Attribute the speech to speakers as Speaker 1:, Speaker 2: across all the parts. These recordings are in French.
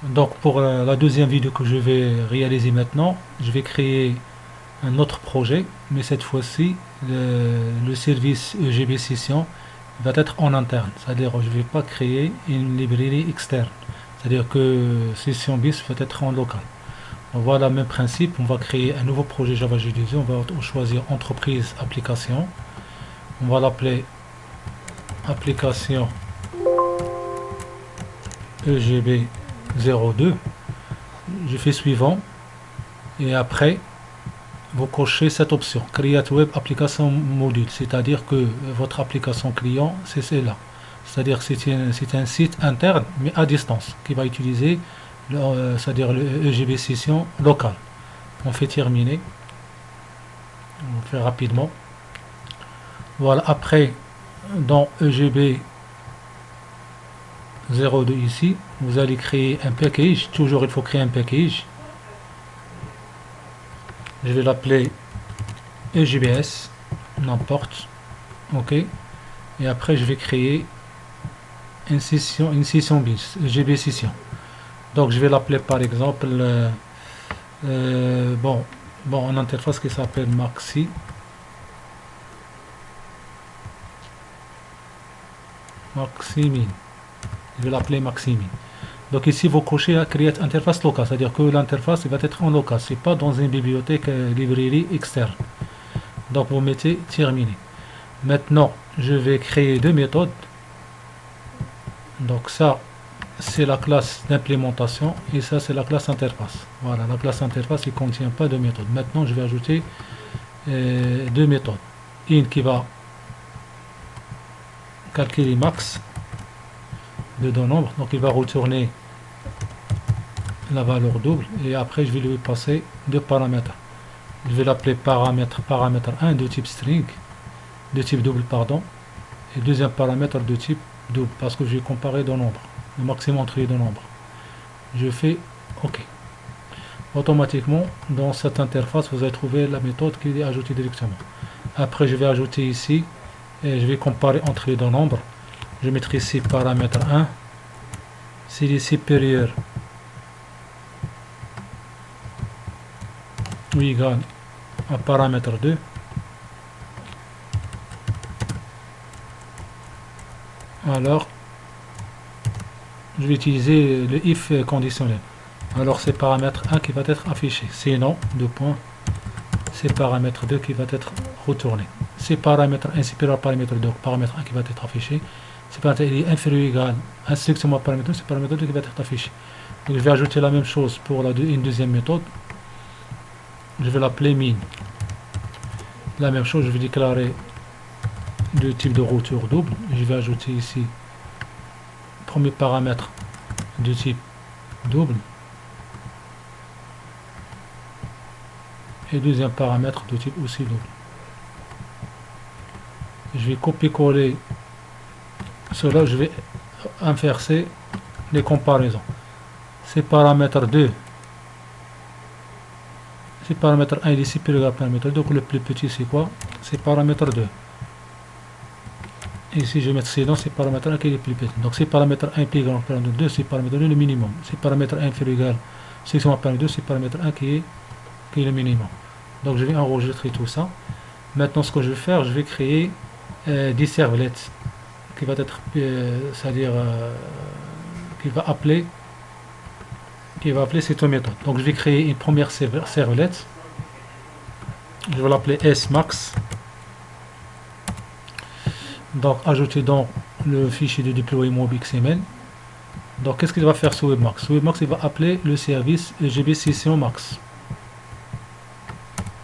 Speaker 1: Donc pour la deuxième vidéo que je vais réaliser maintenant, je vais créer un autre projet, mais cette fois-ci, le service EGB Session va être en interne. C'est-à-dire, je ne vais pas créer une librairie externe. C'est-à-dire que Session BIS va être en local. Donc voilà le même principe, on va créer un nouveau projet Java J2E, on va choisir entreprise application, on va l'appeler application EGB 02. Je fais suivant et après vous cochez cette option Create Web Application Module, c'est-à-dire que votre application client c'est celle-là. C'est-à-dire que c'est un site interne mais à distance qui va utiliser c'est-à-dire le EGB session local. On fait terminer, on fait rapidement. Voilà, après dans EGB 02 ici, vous allez créer un package. Toujours il faut créer un package. Je vais l'appeler EGBS, n'importe. Ok. Et après je vais créer une session BIS, EGB session. Donc je vais l'appeler par exemple bon en interface qui s'appelle Maximin. Je vais l'appeler Maximin. Donc ici vous cochez à Create interface locale, c'est-à-dire que l'interface va être en local, c'est pas dans une bibliothèque librairie externe. Donc vous mettez terminé. Maintenant je vais créer deux méthodes. Donc ça c'est la classe d'implémentation et ça c'est la classe interface. Voilà, la classe interface ne contient pas de méthode. Maintenant je vais ajouter deux méthodes. Une qui va calculer max de deux nombres, donc il va retourner la valeur double et après je vais lui passer deux paramètres. Je vais l'appeler paramètre 1 de type string, de type double pardon, et deuxième paramètre de type double parce que je vais comparer deux nombres, le maximum entre les deux nombres. Je fais OK. Automatiquement dans cette interface vous allez trouver la méthode qui est ajoutée directement. Après je vais ajouter ici et je vais comparer entre les deux nombres. Je vais mettre ici paramètre 1, s'il est supérieur ou égal à paramètre 2, alors je vais utiliser le if conditionnel. Alors c'est paramètre 1 qui va être affiché, sinon deux points, c'est paramètre 2 qui va être retourné. C'est paramètre 1 supérieur à paramètre 2, paramètre 1 qui va être affiché. C'est paramètre il est inférieur ou égal à strictement paramètre 2, c'est paramètre 2 qui va être affiché. Donc je vais ajouter la même chose pour une deuxième méthode. Je vais l'appeler min. La même chose, je vais déclarer le type de retour double. Je vais ajouter ici premier paramètre de type double et deuxième paramètre de type aussi double. Je vais copier-coller cela, je vais inverser les comparaisons. C'est paramètre 2. C'est paramètre 1 il est supérieur à paramètre 2, donc le plus petit c'est quoi? C'est paramètre 2. Ici je vais mettre sinon c'est paramètre 1 qui est le plus petit. Donc c'est paramètre 1 plus égal à paramètre 2, c'est paramètre 2 le minimum. C'est paramètre 1 inférieur ou égal à paramètre 2, c'est paramètre 1 qui est le minimum. Donc je vais enregistrer tout ça. Maintenant ce que je vais faire, je vais créer des servlets qui va être c'est-à-dire qui va appeler cette méthode. Donc je vais créer une première servlet. Je vais l'appeler smax. Donc ajouter dans le fichier de déploiement XML. Donc qu'est-ce qu'il va faire sur Webmax? Sur Webmax il va appeler le service EGB Session Max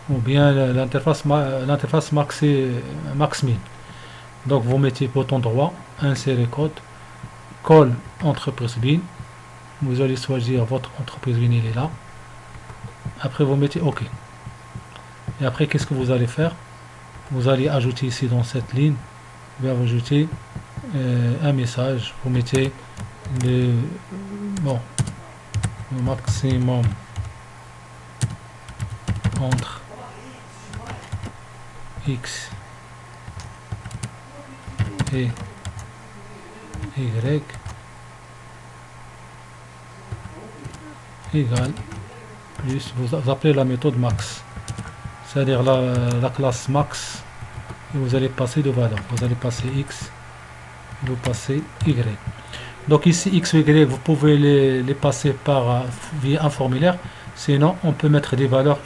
Speaker 1: ou bien l'interface Maxmin. Donc vous mettez bouton droit, insérer code, call entreprise bin. Vous allez choisir votre entreprise bin, il est là. Après vous mettez OK. Et après qu'est-ce que vous allez faire? Vous allez ajouter ici dans cette ligne, vous allez ajouter un message. Vous mettez le maximum entre X et Y égale plus, vous appelez la méthode max, c'est-à-dire la classe max, et vous allez passer de valeur. Vous allez passer x, vous passez y. Donc ici x ou y, vous pouvez les passer par via un formulaire. Sinon, on peut mettre des valeurs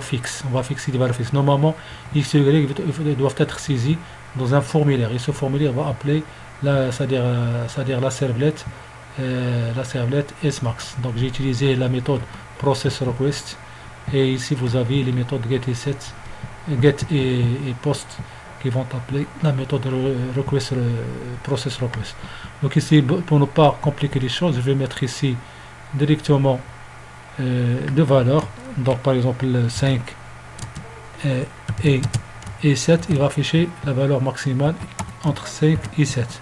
Speaker 1: fixes. On va fixer des valeurs fixes. Normalement, x et y doivent être saisis dans un formulaire. Et ce formulaire va appeler c'est-à-dire la servlette smax. Donc j'ai utilisé la méthode processRequest. Et ici, vous avez les méthodes get et set, get et post qui vont appeler la méthode processRequest. Donc ici, pour ne pas compliquer les choses, je vais mettre ici directement de valeurs. Donc par exemple 5 et 7, il va afficher la valeur maximale entre 5 et 7.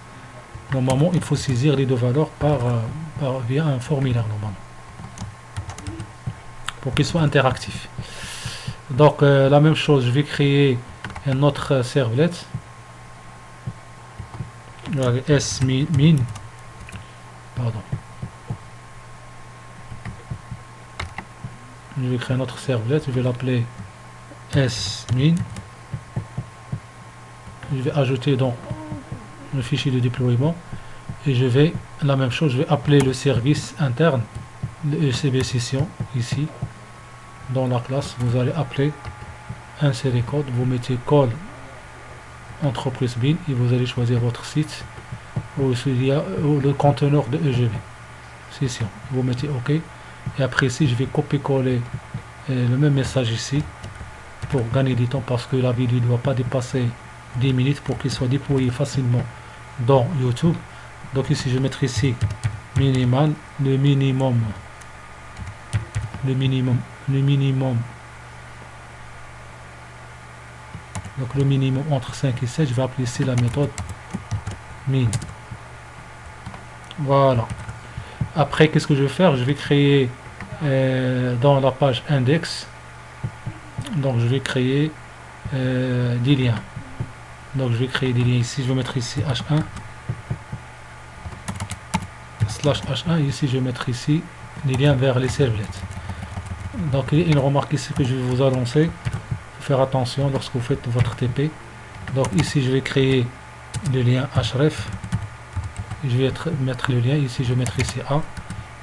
Speaker 1: Normalement, il faut saisir les deux valeurs via un formulaire normalement, pour qu'il soit interactif. Donc la même chose, je vais créer un autre servlet, smin, pardon. Je vais créer un autre servlet, je vais l'appeler smin. Je vais ajouter dans le fichier de déploiement et je vais, la même chose, je vais appeler le service interne, le ECB session, ici, dans la classe, vous allez appeler insérer code, vous mettez call entreprise bin et vous allez choisir votre site ou le conteneur de EGB session. Vous mettez OK et après ici je vais copier-coller le même message ici pour gagner du temps parce que la vidéo ne doit pas dépasser 10 minutes pour qu'il soit déployé facilement dans YouTube. Donc ici je vais mettre ici minimal, le minimum donc le minimum entre 5 et 7, je vais appeler ici la méthode min. Voilà. Après, qu'est-ce que je vais faire? Je vais créer dans la page index, donc je vais créer des liens. Donc je vais créer des liens ici, je vais mettre ici h1 /h1, ici je vais mettre ici des liens vers les servlets. Donc il y a une remarque ici que je vais vous annoncer. Faire attention lorsque vous faites votre TP. Donc ici je vais créer le lien href, je vais mettre le lien ici, je vais mettre ici A,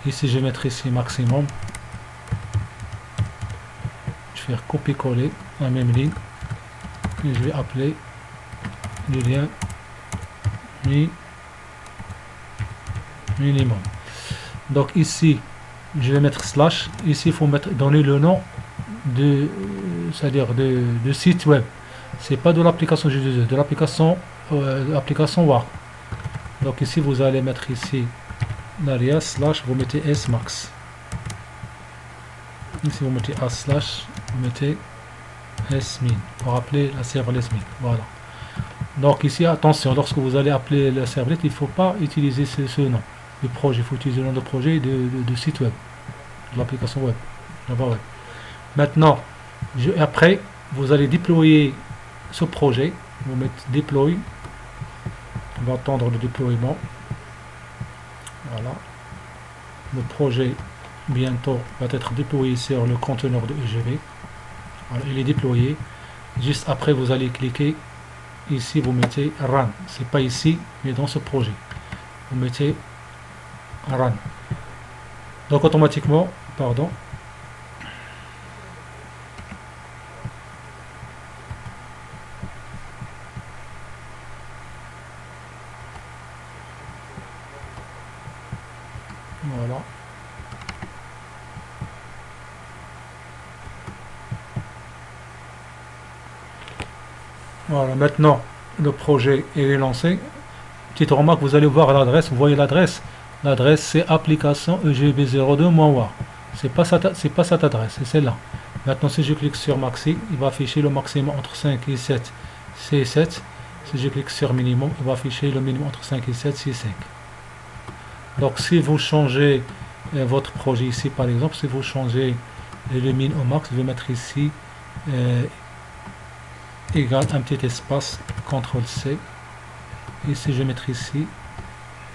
Speaker 1: ici je vais mettre ici maximum, je vais faire copier-coller la même ligne et je vais appeler le lien minimum. Donc ici je vais mettre slash, ici il faut donner le nom c'est-à-dire de site web, c'est pas de l'application G2E, de l'application WAR. Donc ici vous allez mettre ici l'alias slash, vous mettez smax, ici vous mettez a slash, vous mettez smin pour appeler la servlet min. Voilà. Donc ici attention, lorsque vous allez appeler la servlet, il ne faut pas utiliser ce nom de projet, il faut utiliser le nom de projet de site web, de l'application web, Java web. Maintenant, après, vous allez déployer ce projet. Vous mettez deploy. On va attendre le déploiement. Voilà. Le projet bientôt va être déployé sur le conteneur de EGB. Voilà, il est déployé. Juste après, vous allez cliquer ici. Vous mettez run. C'est pas ici, mais dans ce projet. Vous mettez run. Donc automatiquement, pardon. Voilà. Voilà, maintenant le projet est lancé. Petite remarque, vous allez voir l'adresse, vous voyez l'adresse. L'adresse c'est application EGB02-WAR. C'est pas cette adresse, c'est celle-là. Maintenant si je clique sur maxi, il va afficher le maximum entre 5 et 7, c'est 7. Si je clique sur minimum, il va afficher le minimum entre 5 et 7, c'est 5. Donc si vous changez votre projet ici par exemple, si vous changez le min au max, je vais mettre ici égal un petit espace, CTRL C. Ici je vais mettre ici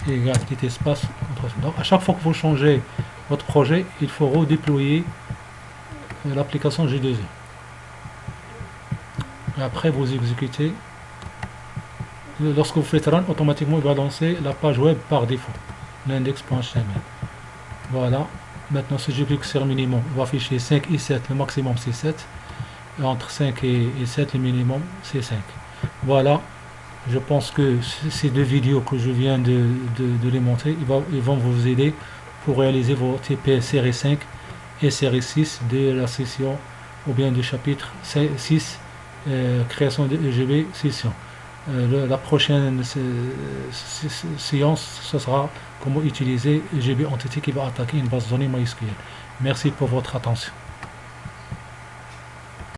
Speaker 1: égal petit espace, CTRL C. Donc à chaque fois que vous changez votre projet, il faut redéployer l'application J2E. Après, vous exécutez. Lorsque vous faites run, automatiquement, il va lancer la page web par défaut, l'index.html. Voilà. Maintenant, si je clique sur minimum, il va afficher 5 et 7. Le maximum, c'est 7. Et entre 5 et 7, le minimum, c'est 5. Voilà. Je pense que ces deux vidéos que je viens de les montrer, ils vont vous aider pour réaliser vos TP série 5 et série 6 de la session ou bien du chapitre 6, création de EGB session. La prochaine séance, ce sera comment utiliser EGB Entity qui va attaquer une base de données MySQL. Merci pour votre attention.